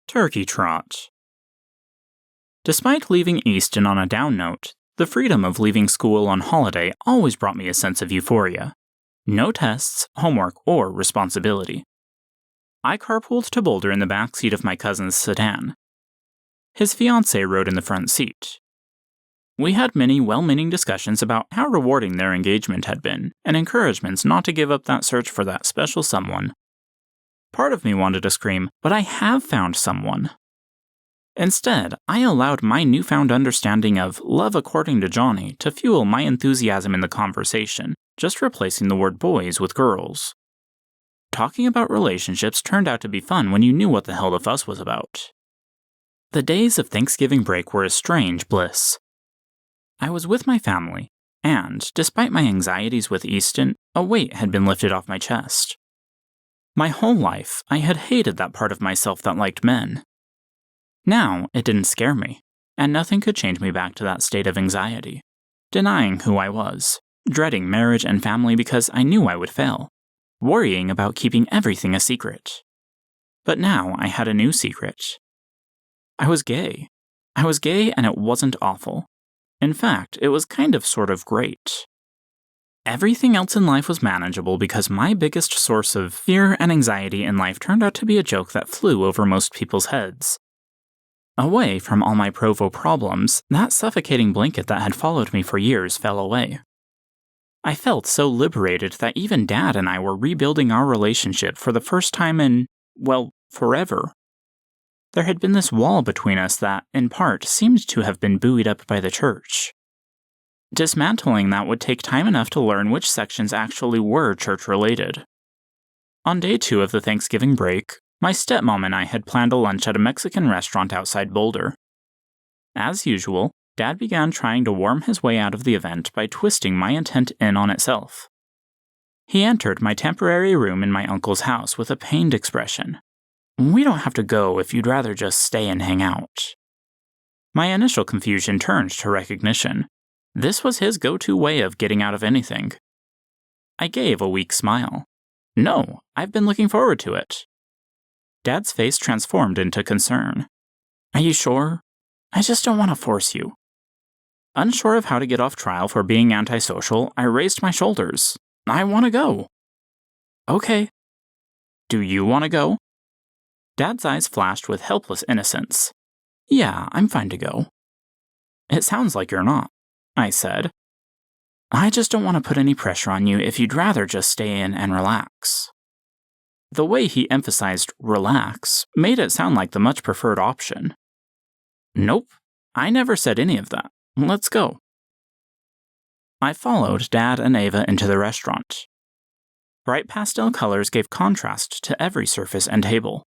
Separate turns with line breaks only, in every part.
Turkey Trot. Despite leaving Easton on a down note, the freedom of leaving school on holiday always brought me a sense of euphoria. No tests, homework, or responsibility. I carpooled to Boulder in the backseat of my cousin's sedan. His fiancée rode in the front seat. We had many well-meaning discussions about how rewarding their engagement had been, and encouragements not to give up that search for that special someone. Part of me wanted to scream, "But I have found someone." Instead, I allowed my newfound understanding of love according to Johnny to fuel my enthusiasm in the conversation, just replacing the word boys with girls. Talking about relationships turned out to be fun when you knew what the hell the fuss was about. The days of Thanksgiving break were a strange bliss. I was with my family, and, despite my anxieties with Easton, a weight had been lifted off my chest. My whole life, I had hated that part of myself that liked men. Now, it didn't scare me, and nothing could change me back to that state of anxiety, denying who I was, dreading marriage and family because I knew I would fail, worrying about keeping everything a secret. But now I had a new secret. I was gay. I was gay and it wasn't awful. In fact, it was kind of sort of great. Everything else in life was manageable because my biggest source of fear and anxiety in life turned out to be a joke that flew over most people's heads. Away from all my Provo problems, that suffocating blanket that had followed me for years fell away. I felt so liberated that even Dad and I were rebuilding our relationship for the first time in, well, forever. There had been this wall between us that, in part, seemed to have been buoyed up by the church. Dismantling that would take time enough to learn which sections actually were church-related. On day 2 of the Thanksgiving break, my stepmom and I had planned a lunch at a Mexican restaurant outside Boulder. As usual, Dad began trying to worm his way out of the event by twisting my intent in on itself. He entered my temporary room in my uncle's house with a pained expression. "We don't have to go if you'd rather just stay and hang out." My initial confusion turned to recognition. This was his go-to way of getting out of anything. I gave a weak smile. "No, I've been looking forward to it." Dad's face transformed into concern. "Are you sure? I just don't want to force you." Unsure of how to get off trial for being antisocial, I raised my shoulders. "I want to go." "Okay." "Do you want to go?" Dad's eyes flashed with helpless innocence. "Yeah, I'm fine to go." "It sounds like you're not," I said. "I just don't want to put any pressure on you if you'd rather just stay in and relax." The way he emphasized relax made it sound like the much preferred option. "Nope, I never said any of that. Let's go." I followed Dad and Ava into the restaurant. Bright pastel colors gave contrast to every surface and table.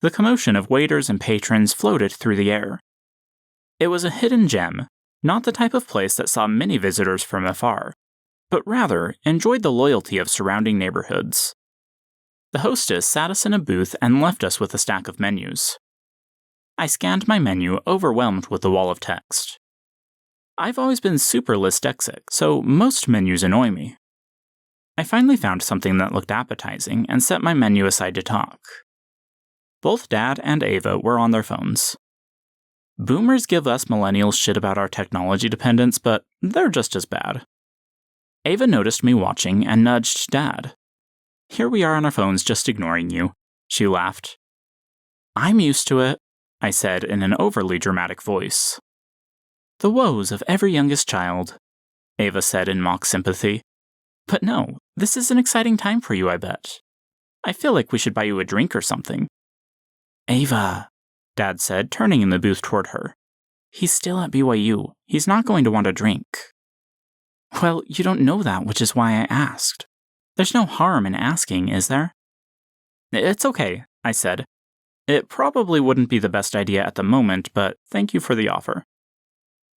The commotion of waiters and patrons floated through the air. It was a hidden gem, not the type of place that saw many visitors from afar, but rather enjoyed the loyalty of surrounding neighborhoods. The hostess sat us in a booth and left us with a stack of menus. I scanned my menu, overwhelmed with the wall of text. I've always been super dyslexic, so most menus annoy me. I finally found something that looked appetizing and set my menu aside to talk. Both Dad and Ava were on their phones. Boomers give us millennials shit about our technology dependence, but they're just as bad. Ava noticed me watching and nudged Dad. "Here we are on our phones just ignoring you," she laughed. "I'm used to it," I said in an overly dramatic voice. "The woes of every youngest child," Ava said in mock sympathy. "But no, this is an exciting time for you, I bet. I feel like we should buy you a drink or something." "Ava," Dad said, turning in the booth toward her. "He's still at BYU. He's not going to want a drink." "Well, you don't know that, which is why I asked. There's no harm in asking, is there?" "It's okay," I said. "It probably wouldn't be the best idea at the moment, but thank you for the offer."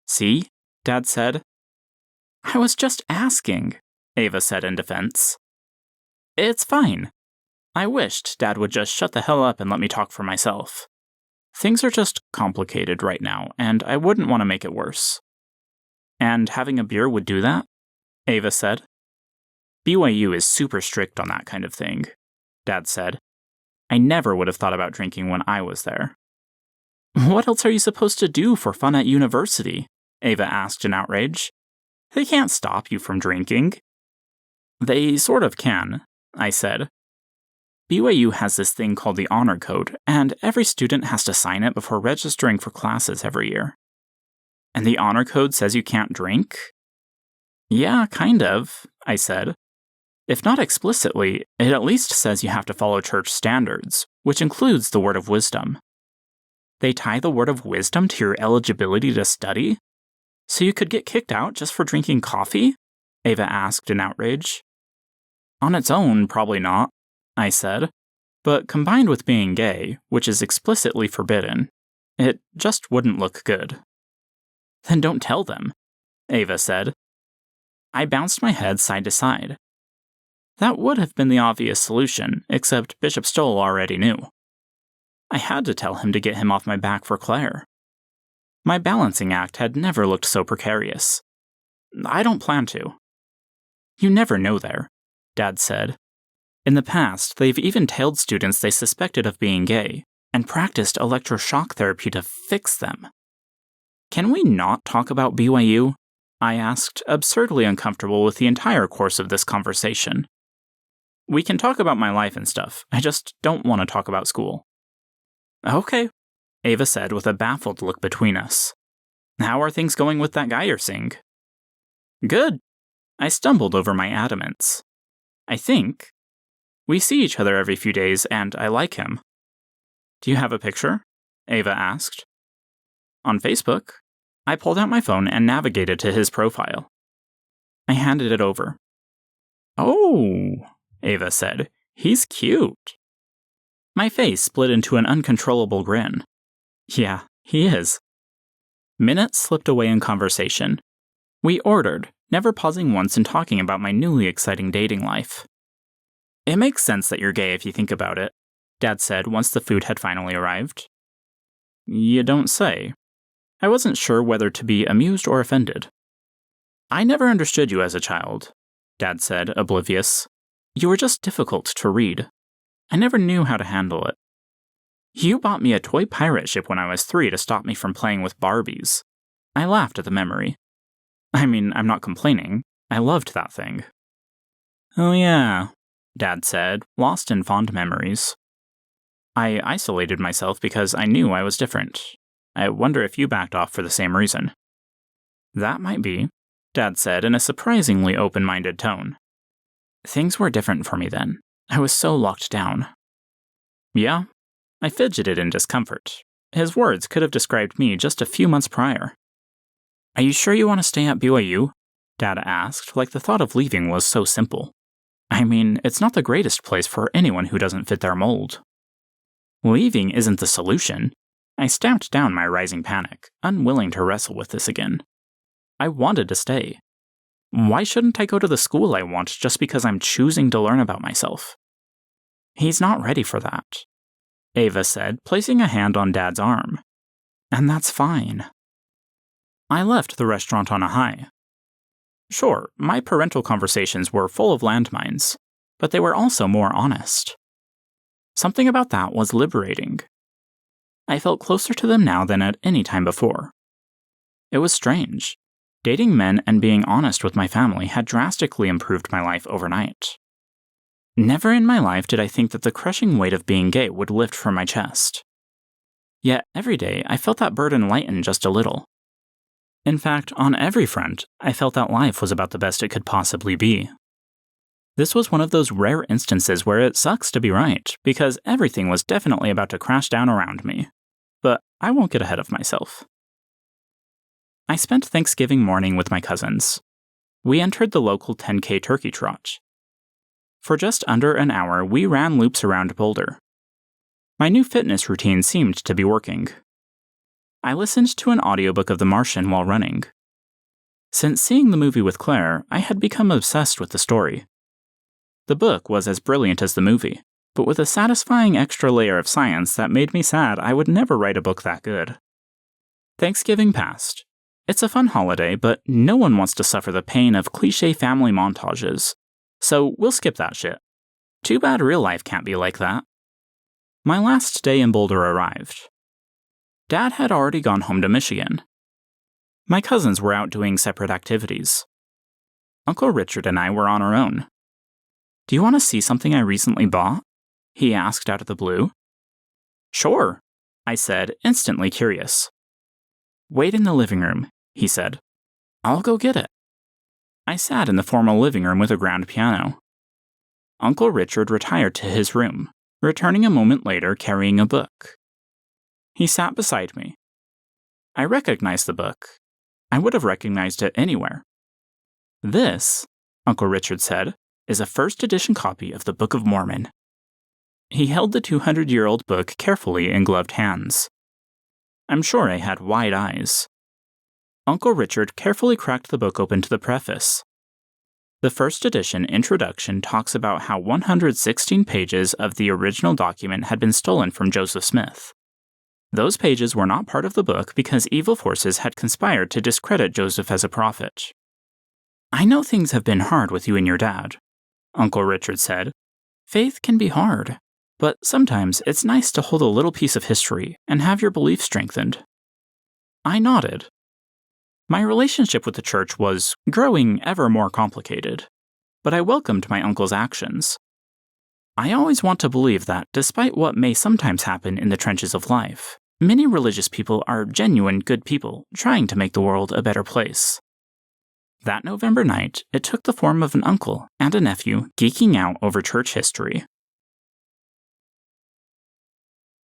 "See?" Dad said. "I was just asking," Ava said in defense. "It's fine." I wished Dad would just shut the hell up and let me talk for myself. Things are just complicated right now, and I wouldn't want to make it worse. "And having a beer would do that?" Ava said. "BYU is super strict on that kind of thing," Dad said. I never would have thought about drinking when I was there. What else are you supposed to do for fun at university? Ava asked in outrage. They can't stop you from drinking. They sort of can, I said. BYU has this thing called the Honor Code, and every student has to sign it before registering for classes every year. And the Honor Code says you can't drink? Yeah, kind of, I said. If not explicitly, it at least says you have to follow church standards, which includes the word of wisdom. They tie the word of wisdom to your eligibility to study? So you could get kicked out just for drinking coffee? Ava asked in outrage. On its own, probably not, I said. But combined with being gay, which is explicitly forbidden, it just wouldn't look good. Then don't tell them, Ava said. I bounced my head side to side. That would have been the obvious solution, except Bishop Stoll already knew. I had to tell him to get him off my back for Claire. My balancing act had never looked so precarious. I don't plan to. You never know there, Dad said. In the past, they've even tailed students they suspected of being gay, and practiced electroshock therapy to fix them. Can we not talk about BYU? I asked, absurdly uncomfortable with the entire course of this conversation. We can talk about my life and stuff, I just don't want to talk about school. Okay, Ava said with a baffled look between us. How are things going with that guy you're seeing? Good. I stumbled over my adamants. I think. We see each other every few days, and I like him. Do you have a picture? Ava asked. On Facebook. I pulled out my phone and navigated to his profile. I handed it over. Oh, Ava said. He's cute. My face split into an uncontrollable grin. Yeah, he is. Minutes slipped away in conversation. We ordered, never pausing once in talking about my newly exciting dating life. It makes sense that you're gay if you think about it, Dad said once the food had finally arrived. You don't say. I wasn't sure whether to be amused or offended. I never understood you as a child, Dad said, oblivious. You were just difficult to read. I never knew how to handle it. You bought me a toy pirate ship when I was 3 to stop me from playing with Barbies. I laughed at the memory. I mean, I'm not complaining. I loved that thing. Oh yeah, Dad said, lost in fond memories. I isolated myself because I knew I was different. I wonder if you backed off for the same reason. That might be, Dad said in a surprisingly open-minded tone. Things were different for me then. I was so locked down. Yeah, I fidgeted in discomfort. His words could have described me just a few months prior. Are you sure you want to stay at BYU? Dad asked, like the thought of leaving was so simple. I mean, it's not the greatest place for anyone who doesn't fit their mold. Leaving isn't the solution. I stamped down my rising panic, unwilling to wrestle with this again. I wanted to stay. Why shouldn't I go to the school I want just because I'm choosing to learn about myself? He's not ready for that, Ava said, placing a hand on Dad's arm. And that's fine. I left the restaurant on a high. Sure, my parental conversations were full of landmines, but they were also more honest. Something about that was liberating. I felt closer to them now than at any time before. It was strange. Dating men and being honest with my family had drastically improved my life overnight. Never in my life did I think that the crushing weight of being gay would lift from my chest. Yet every day I felt that burden lighten just a little. In fact, on every front, I felt that life was about the best it could possibly be. This was one of those rare instances where it sucks to be right, because everything was definitely about to crash down around me. But I won't get ahead of myself. I spent Thanksgiving morning with my cousins. We entered the local 10K turkey trot. For just under an hour, we ran loops around Boulder. My new fitness routine seemed to be working. I listened to an audiobook of The Martian while running. Since seeing the movie with Claire, I had become obsessed with the story. The book was as brilliant as the movie, but with a satisfying extra layer of science that made me sad I would never write a book that good. Thanksgiving passed. It's a fun holiday, but no one wants to suffer the pain of cliché family montages. So we'll skip that shit. Too bad real life can't be like that. My last day in Boulder arrived. Dad had already gone home to Michigan. My cousins were out doing separate activities. Uncle Richard and I were on our own. "Do you want to see something I recently bought?" he asked out of the blue. "Sure," I said, instantly curious. "Wait in the living room," he said. "I'll go get it." I sat in the formal living room with a grand piano. Uncle Richard retired to his room, returning a moment later carrying a book. He sat beside me. I recognized the book. I would have recognized it anywhere. "This," Uncle Richard said, "is a first edition copy of the Book of Mormon." He held the 200-year-old book carefully in gloved hands. I'm sure I had wide eyes. Uncle Richard carefully cracked the book open to the preface. The first edition introduction talks about how 116 pages of the original document had been stolen from Joseph Smith. Those pages were not part of the book because evil forces had conspired to discredit Joseph as a prophet. "I know things have been hard with you and your dad," Uncle Richard said. "Faith can be hard, but sometimes it's nice to hold a little piece of history and have your belief strengthened." I nodded. My relationship with the church was growing ever more complicated, but I welcomed my uncle's actions. I always want to believe that, despite what may sometimes happen in the trenches of life, many religious people are genuine good people trying to make the world a better place. That November night, it took the form of an uncle and a nephew geeking out over church history.